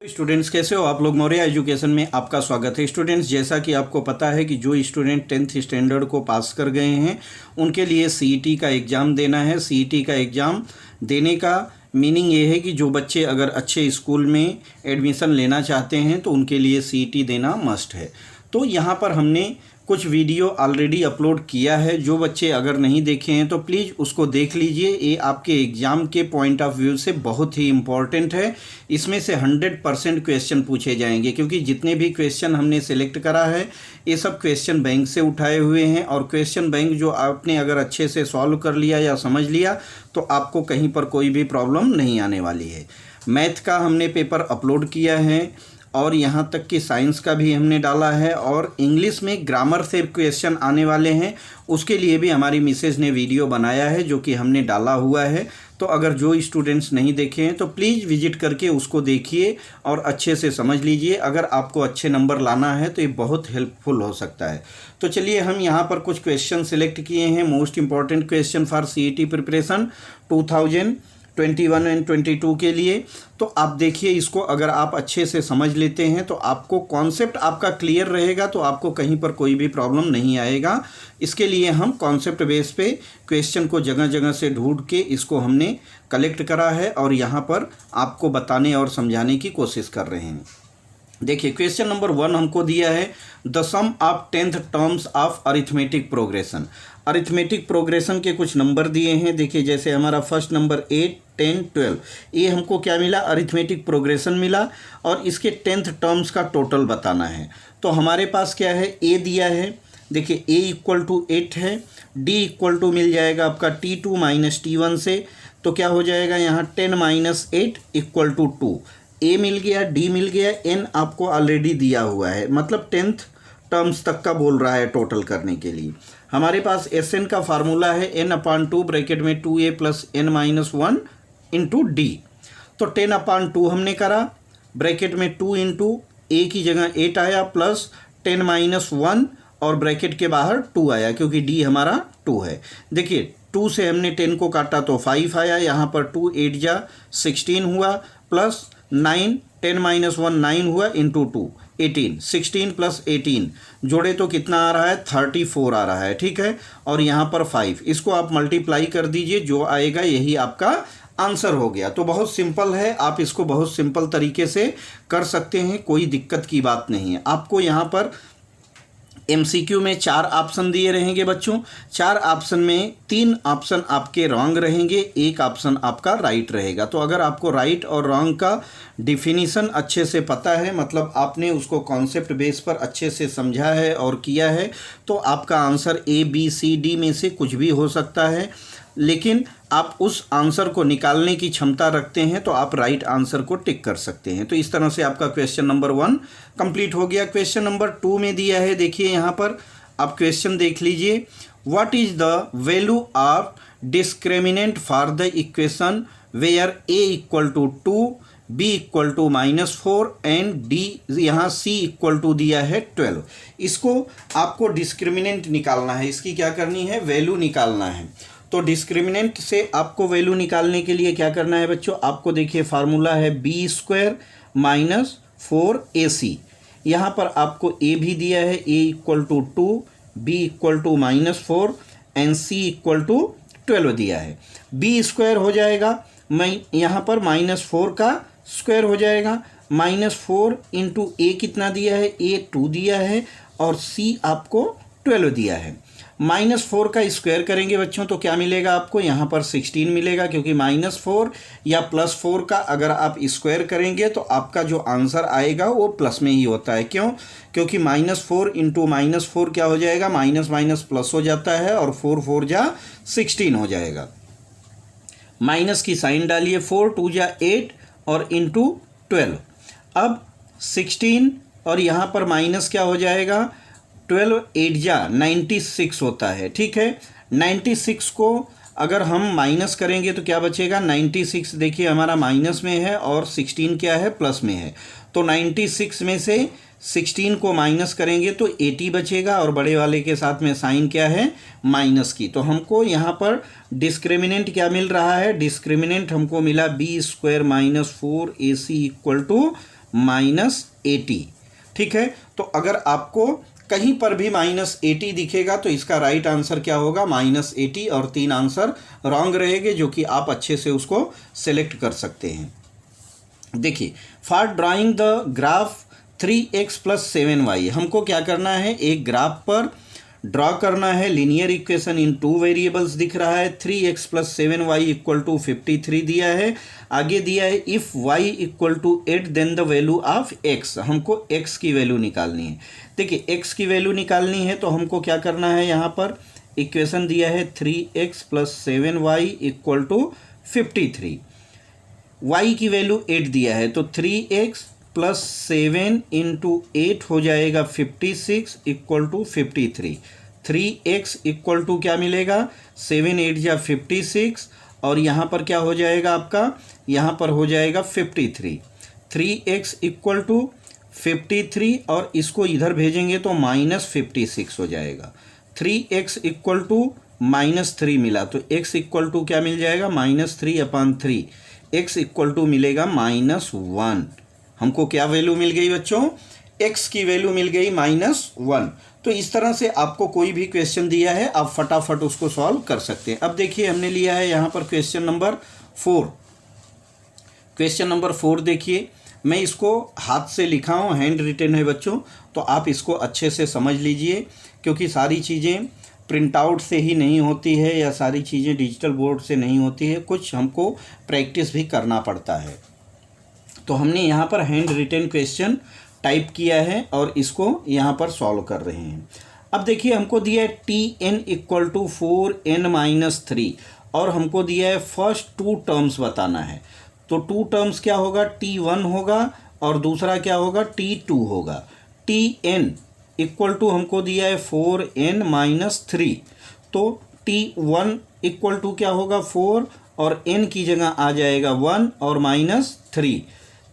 Students कैसे हो आप लोग। मौर्य एजुकेशन में आपका स्वागत है। स्टूडेंट्स, जैसा कि आपको पता है कि जो स्टूडेंट 10th स्टैंडर्ड को पास कर गए हैं उनके लिए सीईटी का एग्ज़ाम देना है। सीईटी का एग्ज़ाम देने का मीनिंग ये है कि जो बच्चे अगर अच्छे स्कूल में एडमिशन लेना चाहते हैं तो उनके लिए सीईटी देना मस्ट है। तो यहाँ पर हमने कुछ वीडियो ऑलरेडी अपलोड किया है। जो बच्चे अगर नहीं देखे हैं तो प्लीज़ उसको देख लीजिए। ये आपके एग्ज़ाम के पॉइंट ऑफ व्यू से बहुत ही इम्पॉर्टेंट है। इसमें से 100% क्वेश्चन पूछे जाएंगे, क्योंकि जितने भी क्वेश्चन हमने सेलेक्ट करा है ये सब क्वेश्चन बैंक से उठाए हुए हैं। और क्वेश्चन बैंक जो आपने अगर अच्छे से सॉल्व कर लिया या समझ लिया तो आपको कहीं पर कोई भी प्रॉब्लम नहीं आने वाली है। मैथ का हमने पेपर अपलोड किया है और यहाँ तक कि साइंस का भी हमने डाला है, और इंग्लिश में ग्रामर से क्वेश्चन आने वाले हैं उसके लिए भी हमारी मिसेज ने वीडियो बनाया है जो कि हमने डाला हुआ है। तो अगर जो स्टूडेंट्स नहीं देखे हैं तो प्लीज़ विजिट करके उसको देखिए और अच्छे से समझ लीजिए। अगर आपको अच्छे नंबर लाना है तो ये बहुत हेल्पफुल हो सकता है। तो चलिए हम यहाँ पर कुछ क्वेश्चन सिलेक्ट किए हैं, most important question for CET preparation 2021 and 22 के लिए। तो आप देखिए, इसको अगर आप अच्छे से समझ लेते हैं तो आपको कॉन्सेप्ट आपका क्लियर रहेगा, तो आपको कहीं पर कोई भी प्रॉब्लम नहीं आएगा। इसके लिए हम कॉन्सेप्ट बेस पे क्वेश्चन को जगह जगह से ढूंढ के इसको हमने कलेक्ट करा है और यहाँ पर आपको बताने और समझाने की कोशिश कर रहे हैं। देखिए, क्वेश्चन नंबर 1 हमको दिया है the sum of 10th terms of arithmetic progression. Arithmetic progression के कुछ नंबर दिए हैं। देखिए, जैसे हमारा फर्स्ट नंबर 8, 10, 12, ये हमको क्या मिला, अरिथमेटिक प्रोग्रेशन मिला और इसके 10th टर्म्स का टोटल बताना है। तो हमारे पास क्या है, ए दिया है। देखिए, ए इक्वल टू 8 है, डी इक्वल टू मिल जाएगा आपका T2 माइनस T1 से, तो क्या हो जाएगा यहाँ 10 माइनस 8 इक्वल टू 2। ए मिल गया, डी मिल गया, एन आपको ऑलरेडी दिया हुआ है, मतलब 10th टर्म्स तक का बोल रहा है टोटल करने के लिए। हमारे पास एस एन का फार्मूला है n/2 ब्रैकेट में 2a plus n minus 1 into D. तो 10/2 हमने करा, ब्रैकेट में 2 इंटू ए की जगह 8 आया प्लस 10 माइनस 1 और ब्रैकेट के बाहर 2 आया क्योंकि डी हमारा 2 है। देखिए, 2 से हमने 10 को काटा तो 5 आया, यहाँ पर 2 8 जा 16 हुआ प्लस 9, 10 माइनस 1 9 हुआ इंटू 2 18, 16 प्लस 18 जोड़े तो कितना आ रहा है, 34 आ रहा है। ठीक है, और यहाँ पर 5, इसको आप मल्टीप्लाई कर दीजिए, जो आएगा यही आपका आंसर हो गया। तो बहुत सिंपल है, आप इसको बहुत सिंपल तरीके से कर सकते हैं, कोई दिक्कत की बात नहीं है। आपको यहाँ पर MCQ में 4 ऑप्शन दिए रहेंगे बच्चों। 4 ऑप्शन में 3 ऑप्शन आपके रॉन्ग रहेंगे, 1 ऑप्शन आपका राइट रहेगा। तो अगर आपको राइट और रॉन्ग का डिफिनीशन अच्छे से पता है, मतलब आपने उसको कॉन्सेप्ट बेस पर अच्छे से समझा है और किया है, तो आपका answer A, B, C, D में से कुछ भी हो सकता है। लेकिन आप उस आंसर को निकालने की क्षमता रखते हैं तो आप राइट आंसर को टिक कर सकते हैं। तो इस तरह से आपका क्वेश्चन नंबर 1 कंप्लीट हो गया। क्वेश्चन नंबर 2 में दिया है, देखिए यहाँ पर आप क्वेश्चन देख लीजिए। What is the value of discriminant for the equation where a equal to 2, b equal to -4 and d यहाँ c इक्वल टू दिया है 12। इसको आपको डिस्क्रिमिनेंट निकालना है, इसकी क्या करनी है, वैल्यू निकालना है। तो डिस्क्रिमिनेंट से आपको वैल्यू निकालने के लिए क्या करना है बच्चों, आपको देखिए फार्मूला है b² माइनस 4ac। यहाँ पर आपको a भी दिया है, a equal to 2, b equal to -4 and c equal to 12 दिया है। b² हो जाएगा, मैं यहाँ पर -4 का स्क्वायर हो जाएगा, -4 इंटू a कितना दिया है, a 2 दिया है और c आपको 12 दिया है। -4 का स्क्वायर करेंगे बच्चों तो क्या मिलेगा आपको, यहाँ पर 16 मिलेगा, क्योंकि -4 या +4 का अगर आप स्क्वायर करेंगे तो आपका जो आंसर आएगा वो प्लस में ही होता है। क्यों, क्योंकि -4 इंटू -4 क्या हो जाएगा, माइनस माइनस प्लस हो जाता है और 4 4 जा 16 हो जाएगा। माइनस की साइन डालिए, 4 2 जा 8 और इंटू 12। अब 16 और यहाँ पर माइनस क्या हो जाएगा, 12 8 जा 96 होता है। ठीक है, 96 को अगर हम माइनस करेंगे तो क्या बचेगा, 96 देखिए हमारा माइनस में है और 16 क्या है, प्लस में है। तो 96 में से 16 को माइनस करेंगे तो 80 बचेगा और बड़े वाले के साथ में साइन क्या है, माइनस की। तो हमको यहाँ पर डिस्क्रिमिनेंट क्या मिल रहा है, डिस्क्रिमिनेंट हमको मिला b² - 4ac इक्वल टू -80। ठीक है, तो अगर आपको कहीं पर भी -80 दिखेगा तो इसका राइट आंसर क्या होगा, -80, और 3 आंसर रॉन्ग रहेंगे जो कि आप अच्छे से उसको सेलेक्ट कर सकते हैं। देखिए, for drawing the graph 3x + 7y, हमको क्या करना है, एक ग्राफ पर ड्रॉ करना है। लीनियर इक्वेशन इन 2 वेरिएबल्स दिख रहा है। 3x + 7y = 53 दिया है। आगे दिया है if y = 8 then the value of x, हमको x की वैल्यू निकालनी है। देखिए, x की वैल्यू निकालनी है तो हमको क्या करना है, यहाँ पर इक्वेशन दिया है 3x + 7y = 53, y की वैल्यू 8 दिया है तो 3x + 7 × 8 हो जाएगा 56 = 53। 3x = क्या मिलेगा, 7 8 जा 56, और यहाँ पर क्या हो जाएगा आपका, यहाँ पर हो जाएगा 53। 3x = 53 और इसको इधर भेजेंगे तो -56 हो जाएगा। 3x = -3 मिला तो x = क्या मिल जाएगा, -3/3, x = मिलेगा -1। हमको क्या वैल्यू मिल गई बच्चों, x की वैल्यू मिल गई -1। तो इस तरह से आपको कोई भी क्वेश्चन दिया है आप फटाफट उसको सॉल्व कर सकते हैं। अब देखिए, हमने लिया है यहाँ पर क्वेश्चन नंबर 4। क्वेश्चन नंबर 4 देखिए, मैं इसको हाथ से लिखा हूँ, हैंड रिटन है बच्चों, तो आप इसको अच्छे से समझ लीजिए, क्योंकि सारी चीज़ें प्रिंट आउट से ही नहीं होती है या सारी चीज़ें डिजिटल बोर्ड से नहीं होती है, कुछ हमको प्रैक्टिस भी करना पड़ता है। तो हमने यहाँ पर हैंड रिटन क्वेश्चन टाइप किया है और इसको यहाँ पर सॉल्व कर रहे हैं। अब देखिए, हमको दिया है Tn = 4n-3 और हमको दिया है फर्स्ट 2 टर्म्स बताना है। तो 2 टर्म्स क्या होगा, T1 होगा और दूसरा क्या होगा, T2 होगा। Tn = हमको दिया है 4n-3, तो T1 = क्या होगा, 4, और n की जगह आ जाएगा 1 और -3,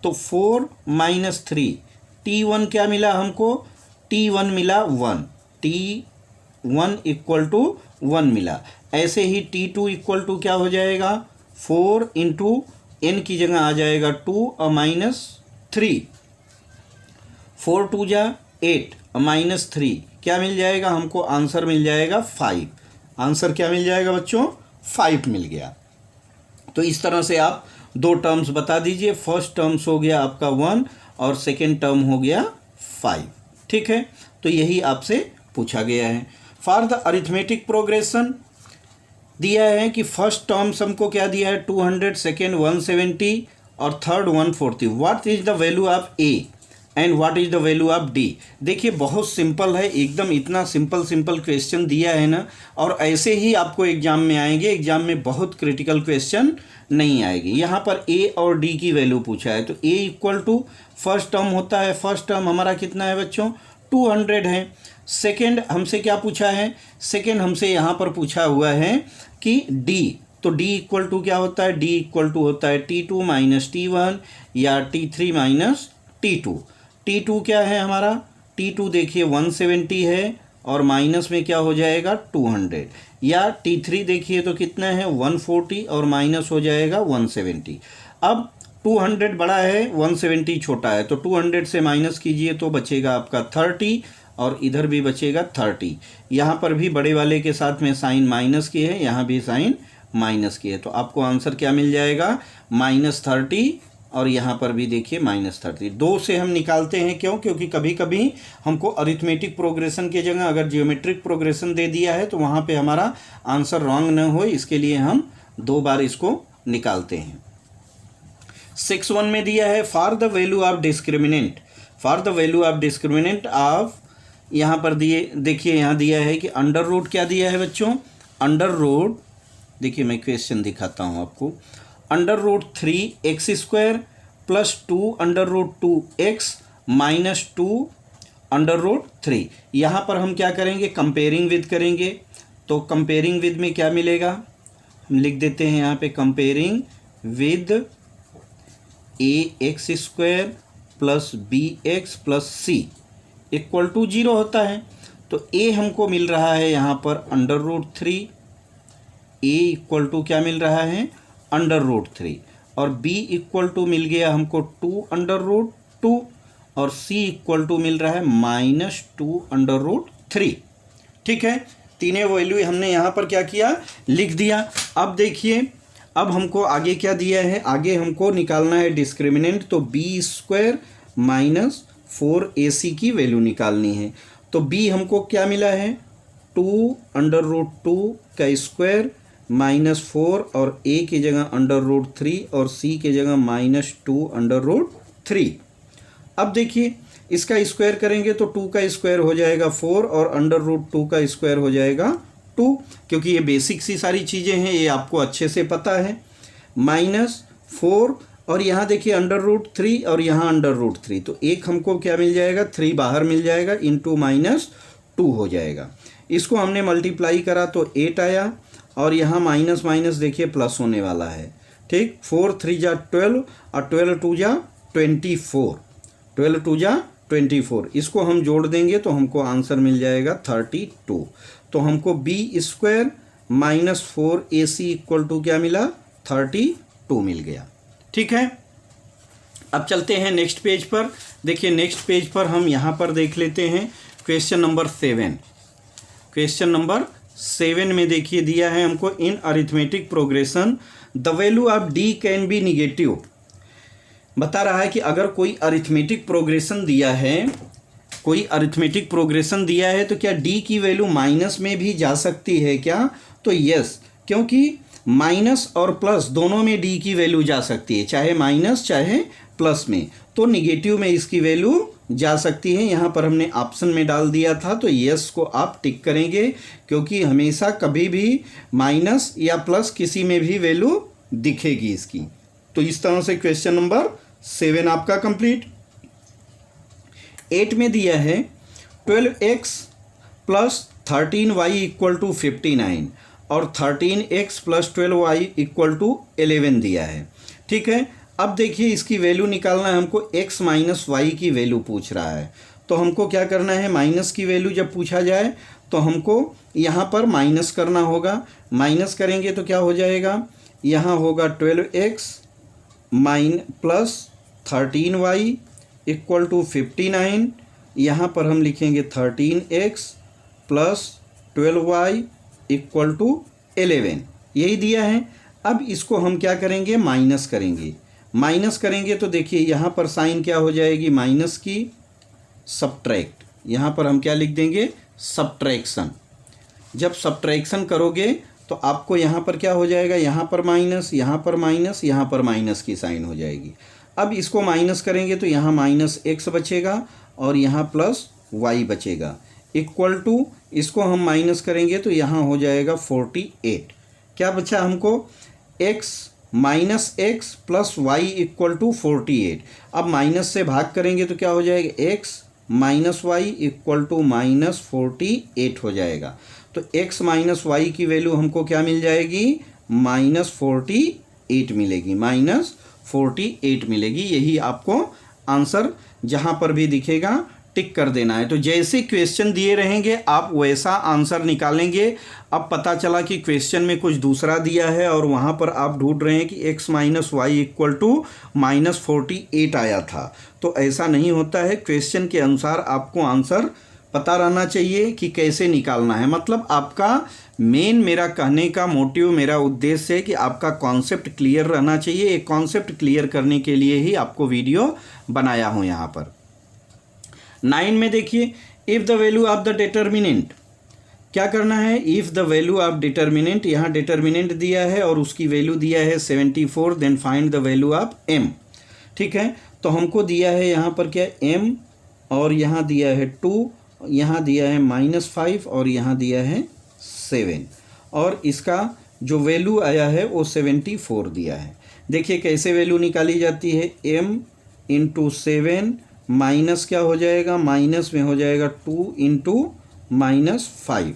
तो 4 - 3। T1 क्या मिला हमको, T1 मिला 1, T1 = 1 मिला। ऐसे ही T2 = क्या हो जाएगा, 4 × n की जगह आ जाएगा 2 और -3, 4 2 जा 8 और -3 क्या मिल जाएगा हमको, आंसर मिल जाएगा 5। आंसर क्या मिल जाएगा बच्चों, 5 मिल गया। तो इस तरह से आप 2 टर्म्स बता दीजिए। फर्स्ट टर्म्स हो गया आपका 1 और सेकेंड टर्म हो गया 5। ठीक है, तो यही आपसे पूछा गया है। फॉर द अरिथमेटिक प्रोग्रेशन दिया है कि फर्स्ट टर्म्स हमको क्या दिया है, 200, सेकेंड 170 और third 140। What is the value of A and what is the value of D. देखिए, बहुत सिंपल है एकदम, इतना सिंपल क्वेश्चन दिया है ना, और ऐसे ही आपको एग्जाम में आएंगे। एग्जाम में बहुत क्रिटिकल क्वेश्चन नहीं आएगी। यहाँ पर ए और डी की वैल्यू पूछा है, तो ए = फर्स्ट टर्म होता है, फर्स्ट टर्म हमारा कितना है बच्चों, 200 है। सेकेंड हमसे क्या पूछा है, सेकेंड हमसे यहाँ पर पूछा हुआ है कि डी, तो डी = क्या होता है, डी = होता है T2 - T1 या T3 - T2। T2 क्या है हमारा, T2 देखिए 170 है और माइनस में क्या हो जाएगा 200, या T3 देखिए तो कितना है 140 और माइनस हो जाएगा 170। अब 200 बड़ा है, 170 छोटा है, तो 200 से माइनस कीजिए तो बचेगा आपका 30 और इधर भी बचेगा 30। यहाँ पर भी बड़े वाले के साथ में साइन माइनस की है, यहाँ भी साइन माइनस की है, तो आपको आंसर क्या मिल जाएगा, -30, और यहाँ पर भी देखिए -30। 2 से हम निकालते हैं, क्यों, क्योंकि कभी कभी हमको अरिथमेटिक प्रोग्रेशन की जगह अगर जियोमेट्रिक प्रोग्रेशन दे दिया है तो वहाँ पे हमारा आंसर रॉन्ग न हो, इसके लिए हम 2 बार इसको निकालते हैं। 6.1 में दिया है for the value of discriminant, for the value of discriminant of, यहाँ पर दिए, देखिए यहाँ दिया है कि अंडर रूट क्या दिया है बच्चों, अंडर रूट, देखिए मैं क्वेश्चन दिखाता हूँ आपको, √3x² + 2√2x - 2√3। यहाँ पर हम क्या करेंगे, कंपेयरिंग विद करेंगे, तो कंपेयरिंग विद में क्या मिलेगा, हम लिख देते हैं यहाँ पे comparing with ax² + bx + c = 0 होता है। तो a हमको मिल रहा है यहाँ पर √3, a = क्या मिल रहा है, √3, और b = मिल गया हमको 2 2 और c इक्वल टू मिल रहा है -2√3। ठीक है, तीनों वैल्यू हमने यहाँ पर क्या किया, लिख दिया। अब देखिए, अब हमको आगे क्या दिया है, आगे हमको निकालना है डिस्क्रिमिनेंट, तो b² - 4ac की वैल्यू निकालनी है। तो b हमको क्या मिला है, 2√2 का स्क्वायर -4 और a की जगह √3 और c की जगह -2√3। अब देखिए, इसका स्क्वायर करेंगे तो 2 का स्क्वायर हो जाएगा 4 और √2 का स्क्वायर हो जाएगा 2, क्योंकि ये बेसिक सी सारी चीज़ें हैं, ये आपको अच्छे से पता है। -4 और यहाँ देखिए √3 और यहाँ √3, तो एक हमको क्या मिल जाएगा, 3 बाहर मिल जाएगा, इंटू -2 हो जाएगा। इसको हमने मल्टीप्लाई करा तो 8 आया और यहाँ माइनस माइनस देखिए प्लस होने वाला है। ठीक, 4 3 जा 12 और 12 2 जा 24, 12 2 जा 24, इसको हम जोड़ देंगे तो हमको आंसर मिल जाएगा 32। तो हमको b² - 4ac इक्वल टू क्या मिला, 32 मिल गया। ठीक है, अब चलते हैं नेक्स्ट पेज पर। देखिए नेक्स्ट पेज पर हम यहाँ पर देख लेते हैं क्वेश्चन नंबर 7। क्वेश्चन नंबर 7 में देखिए दिया है हमको, in arithmetic progression the value of d can be negative. बता रहा है कि अगर कोई अरिथमेटिक प्रोग्रेशन दिया है, कोई अरिथमेटिक प्रोग्रेशन दिया है तो क्या d की वैल्यू माइनस में भी जा सकती है क्या, तो यस, क्योंकि माइनस और प्लस दोनों में d की वैल्यू जा सकती है, चाहे माइनस चाहे प्लस में, तो निगेटिव में इसकी वैल्यू जा सकती है। यहाँ पर हमने ऑप्शन में डाल दिया था, तो यस को आप टिक करेंगे, क्योंकि हमेशा कभी भी माइनस या प्लस किसी में भी वैल्यू दिखेगी इसकी। तो इस तरह से क्वेश्चन नंबर 7 आपका कंप्लीट। 8 में दिया है 12x + 13y = 59 और 13x + 12y = 11 दिया है। ठीक है, अब देखिए इसकी वैल्यू निकालना है हमको, x - y की वैल्यू पूछ रहा है, तो हमको क्या करना है, माइनस की वैल्यू जब पूछा जाए तो हमको यहाँ पर माइनस करना होगा। माइनस करेंगे तो क्या हो जाएगा, यहाँ होगा 12x + 13y = 59, यहाँ पर हम लिखेंगे 13x + 12y = 11, यही दिया है। अब इसको हम क्या करेंगे, माइनस करेंगे। माइनस करेंगे तो देखिए यहाँ पर साइन क्या हो जाएगी, माइनस की सब्ट्रैक्ट, यहाँ पर हम क्या लिख देंगे, सब्ट्रैक्शन। जब सब्ट्रैक्शन करोगे तो आपको यहाँ पर क्या हो जाएगा, यहाँ पर माइनस, यहाँ पर माइनस, यहाँ पर माइनस की साइन हो जाएगी। अब इसको माइनस करेंगे तो यहाँ -x बचेगा और यहाँ +y बचेगा, इक्वल टू इसको हम माइनस करेंगे तो यहाँ हो जाएगा 48। क्या बचा हमको, x -x + y = 48। अब माइनस से भाग करेंगे तो क्या हो जाएगा, x - y = -48 हो जाएगा। तो x - y की वैल्यू हमको क्या मिल जाएगी, -48 मिलेगी, -48 मिलेगी। यही आपको आंसर जहाँ पर भी दिखेगा टिक कर देना है। तो जैसे क्वेश्चन दिए रहेंगे आप वैसा आंसर निकालेंगे। अब पता चला कि क्वेश्चन में कुछ दूसरा दिया है और वहाँ पर आप ढूंढ रहे हैं कि x - y = -48 आया था, तो ऐसा नहीं होता है। क्वेश्चन के अनुसार आपको आंसर पता रहना चाहिए कि कैसे निकालना है। मतलब आपका मेन, मेरा कहने का मोटिव, मेरा उद्देश्य है कि आपका कॉन्सेप्ट क्लियर रहना चाहिए। एक कॉन्सेप्ट क्लियर करने के लिए ही आपको वीडियो बनाया हूँ यहाँ पर। 9 में देखिए, if the value of the determinant, क्या करना है, if the value of determinant, यहाँ डिटर्मिनेंट दिया है और उसकी वैल्यू दिया है 74, then find the value of m। ठीक है, तो हमको दिया है यहाँ पर क्या, m, और यहाँ दिया है 2, यहाँ दिया है -5 और यहाँ दिया है 7, और इसका जो वैल्यू आया है वो 74 दिया है। देखिए कैसे वैल्यू निकाली जाती है, m × 7 माइनस क्या हो जाएगा, माइनस में हो जाएगा 2 × -5,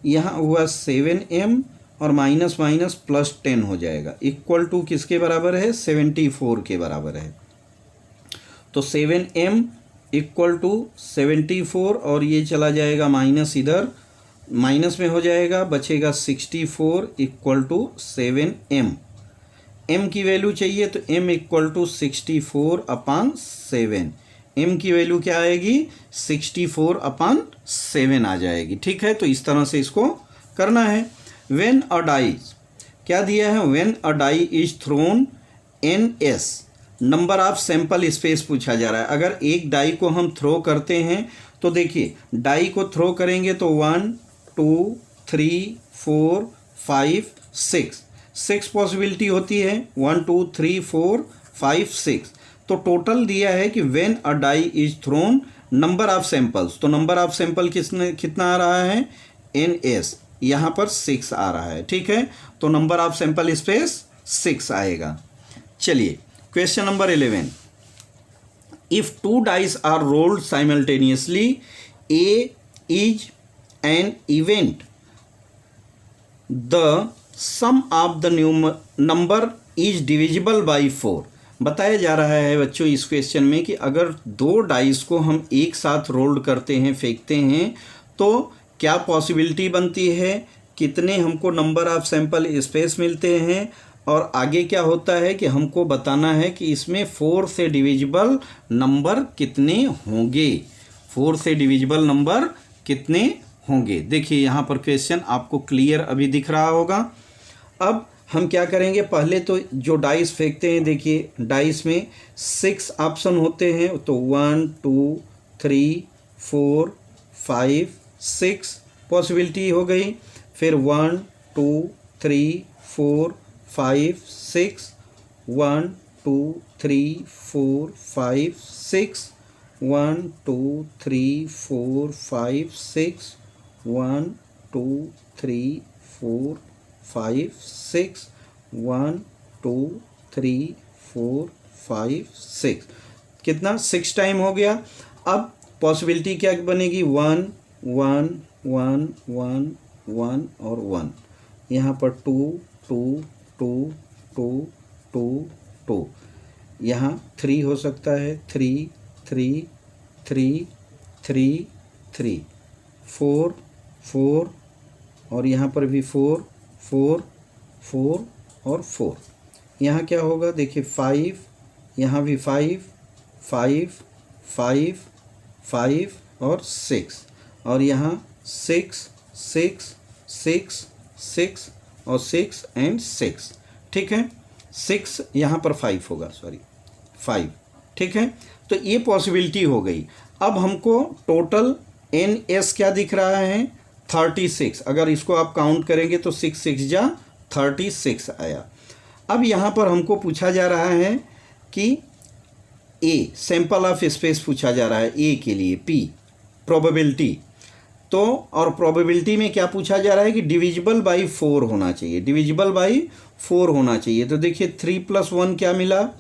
यहाँ हुआ 7m और माइनस माइनस +10 हो जाएगा, इक्वल टू किसके बराबर है, 74 के बराबर है। तो 7m = 74 और ये चला जाएगा माइनस, इधर माइनस में हो जाएगा, बचेगा 64 = 7m। m की वैल्यू चाहिए तो m इक्वल टू 64/7। m की वैल्यू क्या आएगी? 64/7 आ जाएगी। ठीक है, तो इस तरह से इसको करना है। व्हेन अ डाई क्या दिया है? When a die is thrown NS, number of sample space पूछा जा रहा है। अगर एक डाई को हम थ्रो करते हैं तो देखिए डाई को थ्रो करेंगे तो 1 2 3 4 5 6 पॉसिबिलिटी होती है। 1 2 3 4 5 6, तो टोटल दिया है कि when a die is thrown number of samples, तो नंबर ऑफ सैंपल कितना आ रहा है? NS, यहाँ पर 6 आ रहा है। ठीक है, तो नंबर ऑफ सैंपल स्पेस 6 आएगा। चलिए question number 11, if 2 dice are rolled simultaneously A is an event, the sum of the number is divisible by 4। बताया जा रहा है बच्चों इस क्वेश्चन में कि अगर 2 डाइस को हम एक साथ रोल्ड करते हैं, फेंकते हैं, तो क्या पॉसिबिलिटी बनती है, कितने हमको नंबर ऑफ सैंपल स्पेस मिलते हैं, और आगे क्या होता है कि हमको बताना है कि इसमें 4 से डिविजिबल नंबर कितने होंगे। 4 से डिविजिबल नंबर कितने होंगे। देखिए यहाँ पर क्वेश्चन आपको क्लियर अभी दिख रहा होगा। अब हम क्या करेंगे, पहले तो जो डाइस फेंकते हैं, देखिए डाइस में 6 ऑप्शन होते हैं, तो 1 2 3 4 5 6 पॉसिबिलिटी हो गई। फिर 1 2 3 4 5 6 1 2 3 4 5 6 1 2 3 4 5 6 1 2 3 4 5 6 1 2 3 4 5 6, कितना 6 टाइम हो गया। अब पॉसिबिलिटी क्या बनेगी? 1 1 1 1 1 और 1, यहाँ पर 2 2 2 2 2 2, यहाँ 3 हो सकता है, 3 3 3 3 3 4 4, और यहाँ पर भी 4 4 4 और 4। यहाँ क्या होगा? देखिए 5, यहाँ भी 5 5 5 5 और 6, और यहाँ 6 6 6 6 और 6 एंड 6। ठीक है, 6 यहाँ पर 5 होगा, सॉरी 5। ठीक है, तो ये पॉसिबिलिटी हो गई। अब हमको टोटल NS क्या दिख रहा है? 36। अगर इसको आप काउंट करेंगे तो 6 6 जा 36 आया। अब यहाँ पर हमको पूछा जा रहा है कि A सैंपल ऑफ स्पेस पूछा जा रहा है, A के लिए P प्रोबेबिलिटी। तो और प्रोबेबिलिटी में क्या पूछा जा रहा है कि डिविजिबल बाई 4 होना चाहिए, डिविजिबल बाई 4 होना चाहिए। तो देखिए 3 + 1 क्या मिला?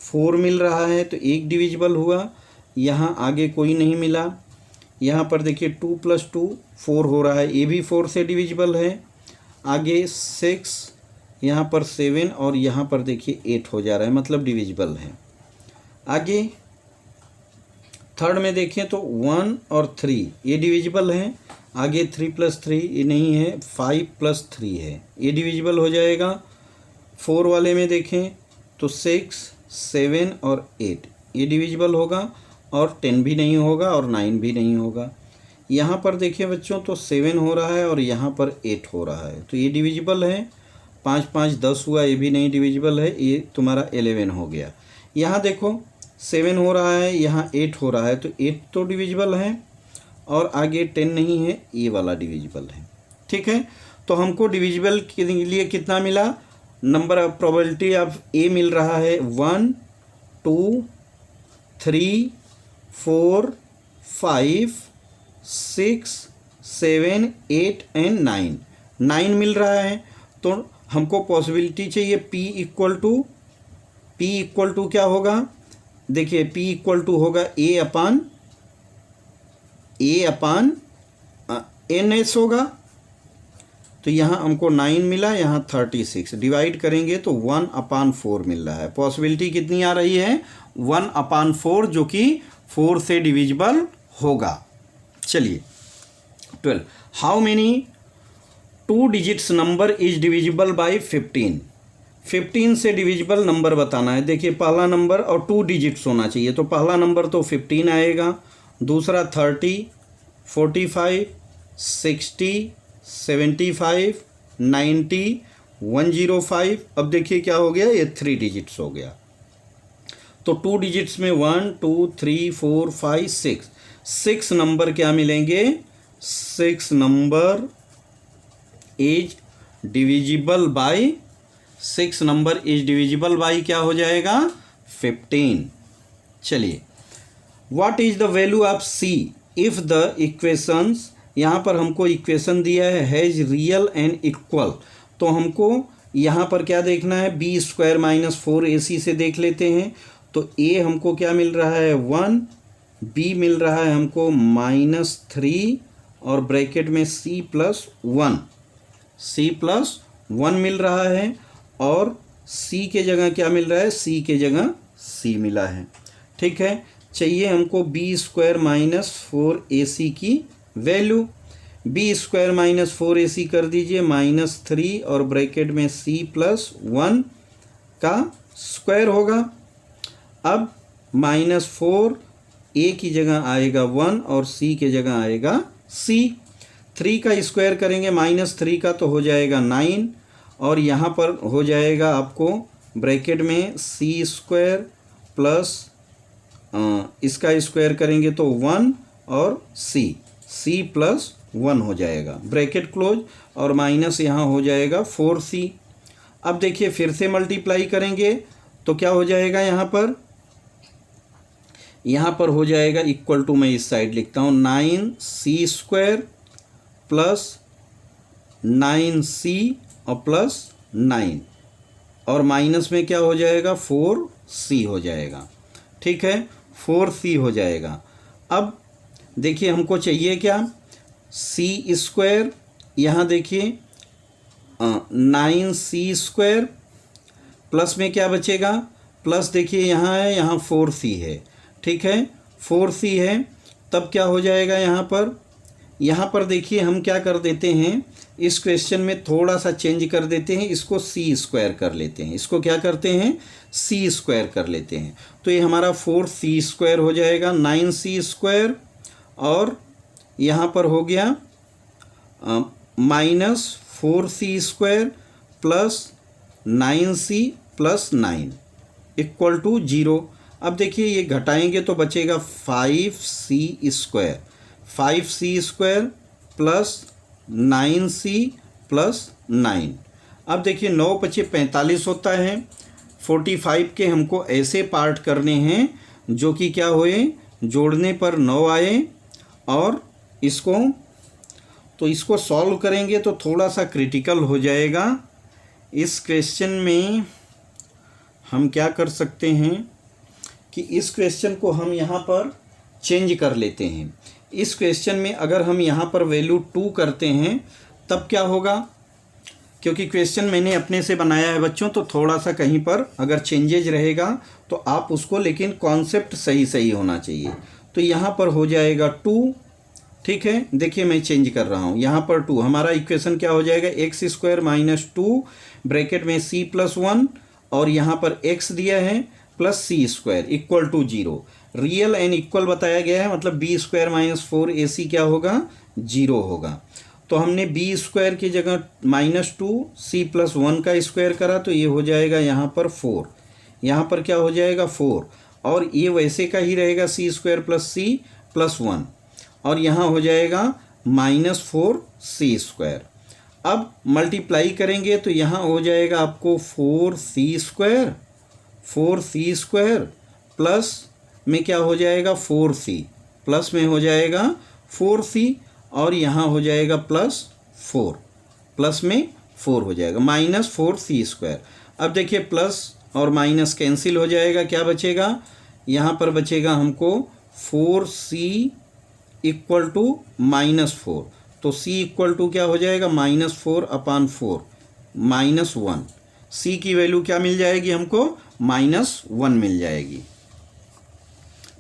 4 मिल रहा है, तो एक डिविजिबल हुआ। यहाँ आगे कोई नहीं मिला। यहाँ पर देखिए 2 + 2 4 हो रहा है, ये भी 4 से डिविजिबल है। आगे 6, यहाँ पर 7, और यहाँ पर देखिए 8 हो जा रहा है, मतलब डिविजिबल है। आगे थर्ड में देखें तो 1 और 3 ये डिविजिबल हैं। आगे 3 + 3 ये नहीं है, 5 + 3 है, ये डिविजिबल हो जाएगा। 4 वाले में देखें तो 6 7 और 8 ये डिविजिबल होगा, और 10 भी नहीं होगा, और 9 भी नहीं होगा। यहाँ पर देखिए बच्चों तो 7 हो रहा है, और यहाँ पर 8 हो रहा है, तो ये डिविजिबल है। 5 5 10 हुआ, ये भी नहीं डिविजिबल है, ये तुम्हारा 11 हो गया। यहाँ देखो 7 हो रहा है, यहाँ 8 हो रहा है, तो 8 तो डिविजिबल है, और आगे 10 नहीं है, ये वाला डिविजिबल है। ठीक है, तो हमको डिविजिबल के लिए कितना मिला? Number of probability of A मिल रहा है 1 2 3 4 5 6 7 8 एंड 9 मिल रहा है। तो हमको पॉसिबिलिटी चाहिए P इक्वल टू क्या होगा? देखिए P इक्वल टू होगा A अपान NS होगा। तो यहाँ हमको 9 मिला, यहाँ 36 डिवाइड करेंगे तो 1/4 मिल रहा है। पॉसिबिलिटी कितनी आ रही है? 1/4, जो कि 4 से डिविजिबल होगा। चलिए 12, how many 2 digits number is divisible by 15? 15 से डिविजिबल नंबर बताना है। देखिए पहला नंबर और 2 डिजिट्स होना चाहिए, तो पहला नंबर तो 15 आएगा, दूसरा 30, 45, 60, 75, 90, 105। अब देखिए क्या हो गया, ये 3 डिजिट्स हो गया। तो 2 डिजिट्स में 1 2 3 4 5 6, 6 नंबर क्या मिलेंगे, 6 number is divisible by, 6 number is divisible by क्या हो जाएगा, 15। चलिए, what is the value of see if the equations, यहाँ पर हमको इक्वेशन दिया है हैज रियल एंड इक्वल, तो हमको यहाँ पर क्या देखना है, बी स्क्वायर माइनस 4ac से देख लेते हैं। तो ए हमको क्या मिल रहा है 1, बी मिल रहा है हमको -3 और ब्रैकेट में c प्लस 1 मिल रहा है, और c के जगह क्या मिल रहा है, c के जगह c मिला है। ठीक है, चाहिए हमको बी स्क्वायर माइनस 4ac की value. B square minus 4ac कर दीजिए, -3 और ब्रैकेट में c प्लस 1 का स्क्वायर होगा। अब -4 a की जगह आएगा 1 और c के जगह आएगा c। 3 का स्क्वायर करेंगे -3 का तो हो जाएगा 9, और यहाँ पर हो जाएगा आपको ब्रैकेट में c स्क्वायर प्लस इसका स्क्वायर करेंगे तो 1 और c प्लस 1 हो जाएगा, ब्रैकेट क्लोज, और माइनस यहाँ हो जाएगा 4c। अब देखिए फिर से मल्टीप्लाई करेंगे तो क्या हो जाएगा, यहाँ पर हो जाएगा इक्वल टू, मैं इस साइड लिखता हूँ 9c स्क्वायर प्लस 9c और प्लस 9, और माइनस में क्या हो जाएगा 4c हो जाएगा। ठीक है, 4c हो जाएगा। अब देखिए हमको चाहिए क्या, c स्क्वायर, यहाँ देखिए 9c स्क्वायर प्लस में क्या बचेगा, प्लस देखिए यहाँ है, यहाँ 4c है। ठीक है, 4c है, तब क्या हो जाएगा, यहाँ पर देखिए हम क्या कर देते हैं, इस क्वेश्चन में थोड़ा सा चेंज कर देते हैं, इसको c स्क्वायर कर लेते हैं, इसको क्या करते हैं, c स्क्वायर कर लेते हैं। तो ये हमारा 4c स्क्वायर हो जाएगा, 9c स्क्वायर, और यहाँ पर हो गया -4c square plus 9c plus 9 equal to 0। अब देखिए ये घटाएंगे तो बचेगा 5c square, 5c square plus 9c plus 9। अब देखिए 9 × 5 = 45 होता है। 45 के हमको ऐसे पार्ट करने हैं जो कि क्या होए, जोड़ने पर 9 आए, और इसको सॉल्व करेंगे तो थोड़ा सा क्रिटिकल हो जाएगा। इस क्वेश्चन में हम क्या कर सकते हैं कि इस क्वेश्चन को हम यहाँ पर चेंज कर लेते हैं। इस क्वेश्चन में अगर हम यहाँ पर वैल्यू 2 करते हैं तब क्या होगा, क्योंकि क्वेश्चन मैंने अपने से बनाया है बच्चों, तो थोड़ा सा कहीं पर अगर चेंजेज रहेगा तो आप उसको, लेकिन कॉन्सेप्ट सही होना चाहिए। तो यहाँ पर हो जाएगा 2। ठीक है, देखिए मैं चेंज कर रहा हूँ, यहाँ पर 2, हमारा इक्वेशन क्या हो जाएगा, x स्क्वायर माइनस 2 ब्रैकेट में c प्लस 1, और यहाँ पर x दिया है plus c square equal to 0। Real and equal बताया गया है, मतलब b स्क्वायर माइनस 4ac क्या होगा, 0 होगा। तो हमने b स्क्वायर की जगह -2c प्लस 1 का स्क्वायर करा, तो ये हो जाएगा यहाँ पर 4, यहाँ पर क्या हो जाएगा 4, और ये वैसे का ही रहेगा c square plus c plus 1, और यहाँ हो जाएगा -4c स्क्वायर। अब मल्टीप्लाई करेंगे तो यहाँ हो जाएगा आपको 4c स्क्वायर प्लस में क्या हो जाएगा 4c, प्लस में हो जाएगा 4c, और यहाँ हो जाएगा +4, प्लस में 4 हो जाएगा, -4c स्क्वायर। अब देखिए प्लस और माइनस कैंसिल हो जाएगा, क्या बचेगा, यहाँ पर बचेगा हमको 4c इक्वल टू -4, तो c इक्वल टू क्या हो जाएगा, -4/4 -1। c की वैल्यू क्या मिल जाएगी हमको, -1 मिल जाएगी।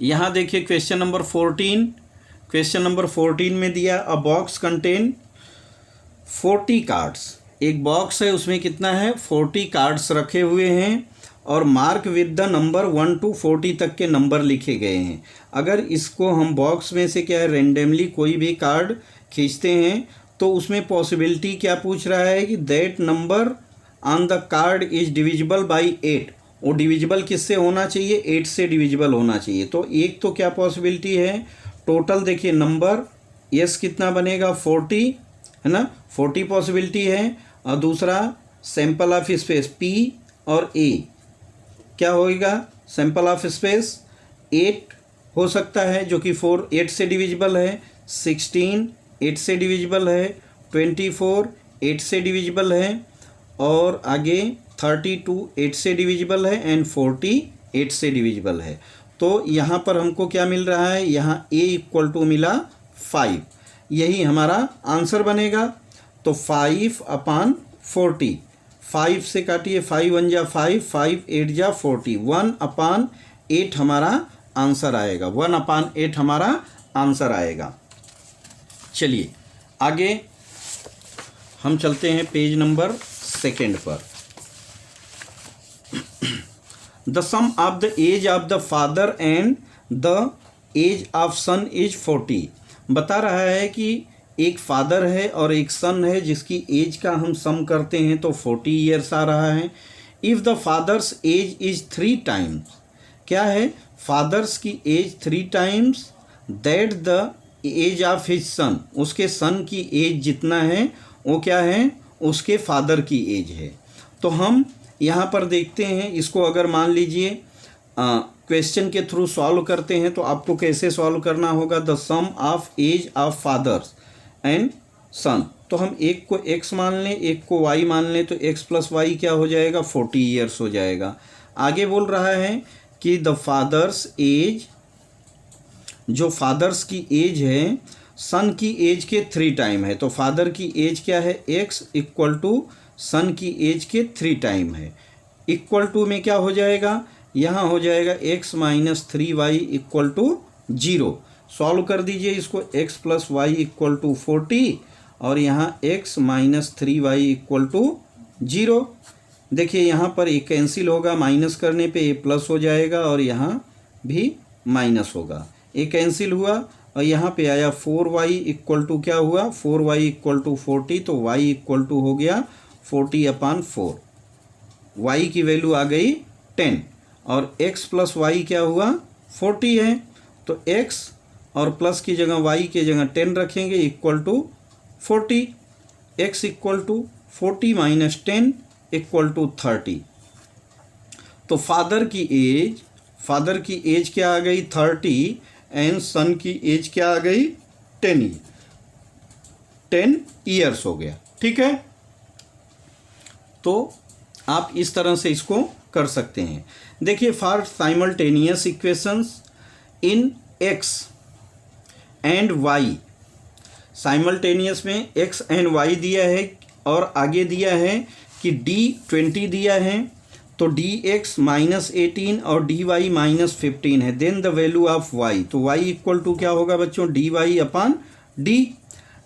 यहाँ देखिए क्वेश्चन नंबर 14, क्वेश्चन नंबर 14 में दिया, अ बॉक्स कंटेन 40 कार्ड्स एक बॉक्स है, उसमें कितना है 40 कार्ड्स रखे हुए हैं और mark with the number 1 to 40 तक के नंबर लिखे गए हैं। अगर इसको हम बॉक्स में से क्या है रेंडमली कोई भी कार्ड खींचते हैं तो उसमें पॉसिबिलिटी क्या पूछ रहा है कि that number on the card is divisible by 8। वो डिविजिबल किससे होना चाहिए, 8 से डिविजिबल होना चाहिए। तो एक तो क्या पॉसिबिलिटी है, टोटल देखिए नंबर यस कितना बनेगा 40 है ना, 40 पॉसिबिलिटी है। और दूसरा सैंपल ऑफ स्पेस पी और ए क्या होएगा, सैंपल ऑफ स्पेस 8 हो सकता है जो कि 8 से डिविजिबल है, 16 8 से डिविजिबल है, 24 8 से डिविजिबल है और आगे 32 8 से डिविजिबल है एंड 40 8 से डिविजिबल है। तो यहाँ पर हमको क्या मिल रहा है, यहाँ a इक्वल टू मिला 5, यही हमारा आंसर बनेगा। तो 5/40, 5 से काटिए, 5 1 जा 5, 5 8 जा 40, 1/8 हमारा आंसर आएगा, 1/8 हमारा आंसर आएगा। चलिए आगे हम चलते हैं पेज नंबर 2 पर। The sum of the age of the father and the age of son is 40। बता रहा है कि एक फादर है और एक सन है जिसकी एज का हम सम करते हैं तो 40 ईयर्स आ रहा है। If the father's age is 3 times, क्या है, फादर्स की age 3 times that the age of his son, उसके सन की एज जितना है वो क्या है, उसके फादर की एज है। तो हम यहाँ पर देखते हैं, इसको अगर मान लीजिए क्वेश्चन के थ्रू सॉल्व करते हैं तो आपको कैसे सॉल्व करना होगा, the sum of age of fathers and son. तो हम एक को x मान लें, एक को y मान लें, तो x प्लस वाई क्या हो जाएगा, 40 ईयर्स हो जाएगा। आगे बोल रहा है कि द फादर्स एज, जो फादर्स की एज है सन की एज के 3 टाइम है। तो फादर की एज क्या है, x इक्वल टू सन की एज के 3 टाइम है। इक्वल टू में क्या हो जाएगा, यहाँ हो जाएगा x minus 3y equal to 0। Solve कर दीजिए इसको, x plus y equal to 40 और यहाँ x minus 3y equal to 0। देखिए यहाँ पर एक कैंसिल होगा, माइनस करने पे a प्लस हो जाएगा और यहाँ भी माइनस होगा, ए कैंसिल हुआ और यहाँ पे आया 4y इक्वल टू क्या हुआ, 4y इक्वल टू 40। तो y इक्वल टू हो गया 40/4, y की वैल्यू आ गई 10 और x प्लस वाई क्या हुआ 40 है। तो x और प्लस की जगह y की जगह 10 रखेंगे equal to 40, x equal to 40 minus 10 equal to 30। तो फादर की एज क्या आ गई 30 एंड सन की एज क्या आ गई 10 ईयर्स हो गया। ठीक है, तो आप इस तरह से इसको कर सकते हैं। देखिए for simultaneous equations in x and y, simultaneous में x एंड y दिया है और आगे दिया है कि d 20 दिया है, तो dx माइनस 18 और dy माइनस 15 है। Then the value of y, तो y इक्वल टू क्या होगा बच्चों, dy अपान d।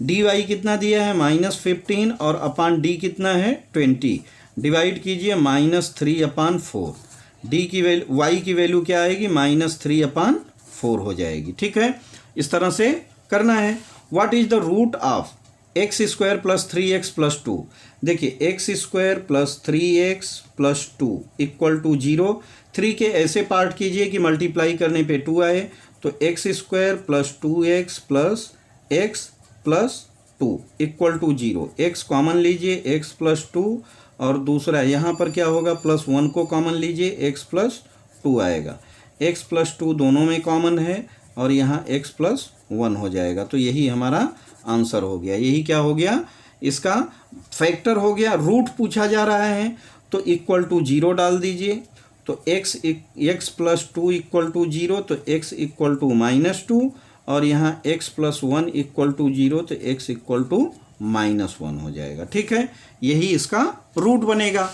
dy कितना दिया है -15 और अपान d कितना है 20, डिवाइड कीजिए -3/4। डी की वैल्यू, y की वैल्यू क्या आएगी -3/4 हो जाएगी। ठीक है, इस तरह से करना है। What is the root of x² plus 3x plus 2। देखिए x² plus 3x plus 2 equal to 0। 3 के ऐसे पार्ट कीजिए कि मल्टीप्लाई करने पे 2 आए, तो x² plus 2x plus x plus 2 equal to 0। x common लीजिए, x प्लस 2 और दूसरा यहाँ पर क्या होगा +1 को कॉमन लीजिए, x प्लस 2 आएगा। x प्लस 2 दोनों में कॉमन है और यहाँ x प्लस 1 हो जाएगा। तो यही हमारा आंसर हो गया। यही क्या हो गया, इसका फैक्टर हो गया। रूट पूछा जा रहा है तो इक्वल टू 0 डाल दीजिए। तो x प्लस 2 इक्वल टू 0, तो x इक्वल टू -2 और यहाँ x प्लस 1 इक्वल टू 0, तो x इक्वल टू -1 हो जाएगा। ठीक है, यही इसका रूट बनेगा।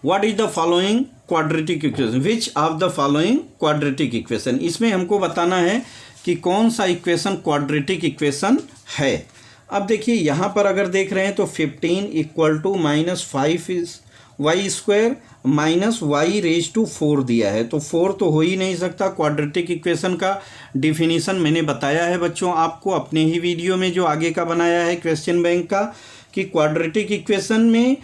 What is the following quadratic equation, which of the following quadratic equation. इसमें हमको बताना है कि कौन सा इक्वेशन क्वाड्रेटिक इक्वेशन है। अब देखिए यहाँ पर अगर देख रहे हैं तो 15 equal to -5 is y square minus y raise to 4 दिया है, तो 4 तो हो ही नहीं सकता। क्वाड्रेटिक इक्वेशन का डिफिनीशन मैंने बताया है बच्चों आपको अपने ही वीडियो में जो आगे का बनाया है क्वेश्चन बैंक का, कि क्वाड्रेटिक इक्वेशन में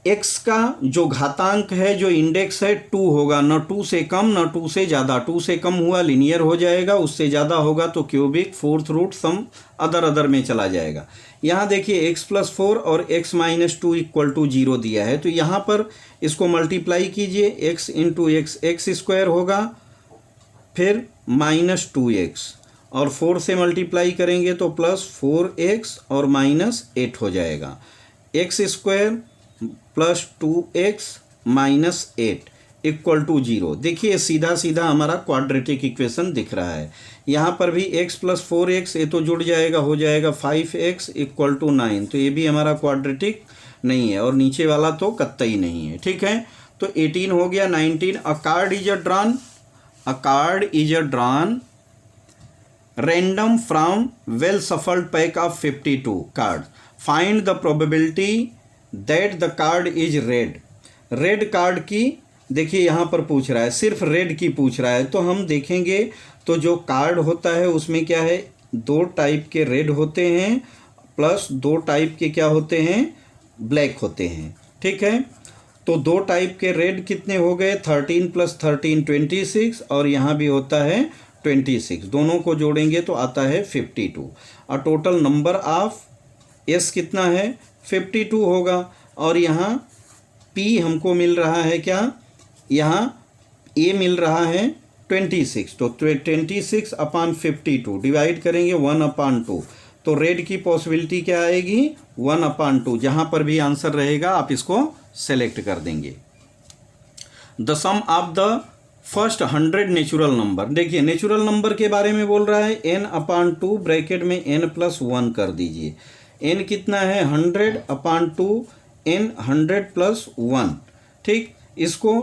x का जो घातांक है, जो इंडेक्स है 2 होगा, न 2 से कम न 2 से ज़्यादा। 2 से कम हुआ लिनियर हो जाएगा, उससे ज़्यादा होगा तो cubic, fourth root, some other में चला जाएगा। यहाँ देखिए x+4 और x-2 इक्वल टू 0 दिया है, तो यहाँ पर इसको मल्टीप्लाई कीजिए, x इंटू x स्क्वायर होगा, फिर -2x और 4 से मल्टीप्लाई करेंगे तो +4x और -8 हो जाएगा। x square +2x -8 equal to 0। देखिए सीधा सीधा हमारा क्वाड्रेटिक इक्वेशन दिख रहा है। यहाँ पर भी x+4x ये तो जुड़ जाएगा, हो जाएगा 5x इक्वल टू 9, तो ये भी हमारा क्वाड्रेटिक नहीं है, और नीचे वाला तो कतई नहीं है। ठीक है, तो 18 हो गया। 19 अ card is a drawn random from well shuffled pack of 52 cards. Find the probability that the card is red. Red card की देखिए यहाँ पर पूछ रहा है, सिर्फ रेड की पूछ रहा है, तो हम देखेंगे तो जो कार्ड होता है उसमें क्या है, 2 टाइप के रेड होते हैं प्लस 2 टाइप के क्या होते हैं, ब्लैक होते हैं। ठीक है, तो 2 टाइप के रेड कितने हो गए, 13 + 13 26, और यहाँ भी होता है 26, दोनों को जोड़ेंगे तो आता है 52। और टोटल नंबर ऑफ एस कितना है, 52 होगा। और यहाँ P हमको मिल रहा है क्या, यहाँ A मिल रहा है 26, तो 26/52 डिवाइड करेंगे 1/2, तो रेड की पॉसिबिलिटी क्या आएगी, 1/2। जहाँ पर भी आंसर रहेगा आप इसको सेलेक्ट कर देंगे। The sum of the first 100 natural number. देखिए नेचुरल नंबर के बारे में बोल रहा है, n/2 ब्रैकेट में n+1 कर दीजिए। n कितना है, 100/2, n 100 + 1। ठीक, इसको